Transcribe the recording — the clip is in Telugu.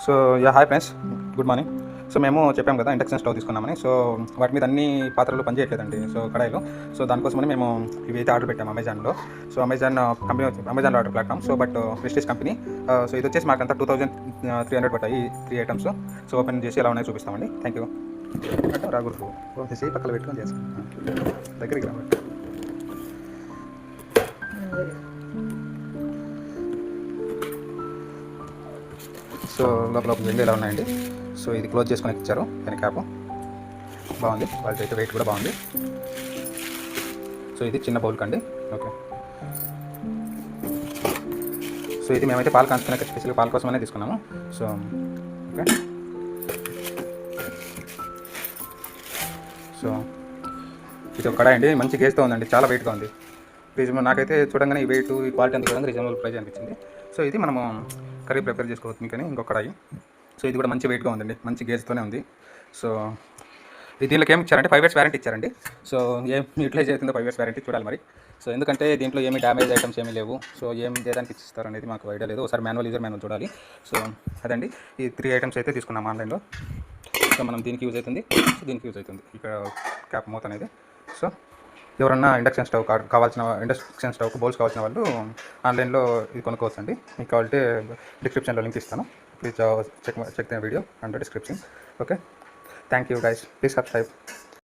So yeah hi friends, good morning. So మేము చెప్పాము కదా ఇండక్షన్ స్టవ్ తీసుకున్నామని. సో వాటి మీద అన్ని పాత్రలు పనిచేయట్లేదండి, సో కడాయిలు. సో దానికోసమని మేము ఇవి అయితే ఆర్డర్ పెట్టాము అమెజాన్లో. సో అమెజాన్లో order platform. So but prestige company. So ఇది వచ్చేసి మాకంతా 2300 పట్టాయి 3 ఐటమ్స్. సో ఓపెన్ చేసి ఎలా ఉన్నాయో చూపిస్తామండి. Thank you. అంటే రాకూడదు, చేసి పక్కన పెట్టుకొని చేస్తాం. దగ్గరికి రావాలి. సో లోపల వెండి ఎలా ఉన్నాయండి. సో ఇది క్లోజ్ చేసుకొని ఇచ్చారు దాని క్యాప్. బాగుంది, వాళ్ళకి అయితే వెయిట్ కూడా బాగుంది. సో ఇది చిన్న బౌల్ కండి. ఓకే, సో ఇది మేమైతే పాలు కాంచుకునే స్పెషల్గా పాల కోసమనే తీసుకున్నాము. సో ఓకే, సో ఇది ఒక కడాయి అండి, మంచి గేజ్తో ఉందండి, చాలా వెయిట్గా ఉంది. రీజనబుల్, నాకైతే చూడంగానే ఈ వెయిట్ ఈ క్వాలిటీ అంతా చూడంగా రీజనబుల్ ప్రైస్ అనిపించింది. సో ఇది మనము కర్రీ ప్రిపేర్ చేసుకోవచ్చు మీకని ఇంకొక కడాయి. సో ఇది కూడా మంచి వెయిట్గా ఉందండి, మంచి గేజ్తోనే ఉంది. సో దీంట్లోకి ఏమి ఇచ్చారంటే 5 years వ్యారంటీ ఇచ్చారండి. సో ఏం యూటిలైజ్ అవుతుందో 5 years వ్యారంటీ చూడాలి మరి. సో ఎందుకంటే దీంట్లో ఏమి డ్యామేజ్ ఐటమ్స్ ఏమీ లేవు. సో ఏం దేదానికి ఇచ్చిస్తారు అనేది మాకు ఐడియా లేదు. ఒకసారి మాన్యువల్ చూడాలి. సో అదండి, ఈ 3 ఐటమ్స్ అయితే తీసుకున్నాం ఆన్లైన్లో. సో మనం దీనికి యూజ్ అవుతుంది, దీనికి యూజ్ అవుతుంది ఇక్కడ క్యాప్ మూత అనేది. సో ఎవరన్నా ఇండక్షన్ స్టవ్ బౌల్స్ కావాల్సిన వాళ్ళు ఆన్లైన్లో ఇది కొనుక్కోవచ్చు అండి. మీకు కావాలంటే డిస్క్రిప్షన్లో లింక్ ఇస్తాను. Please check the video under description. Okay, thank you guys, please subscribe.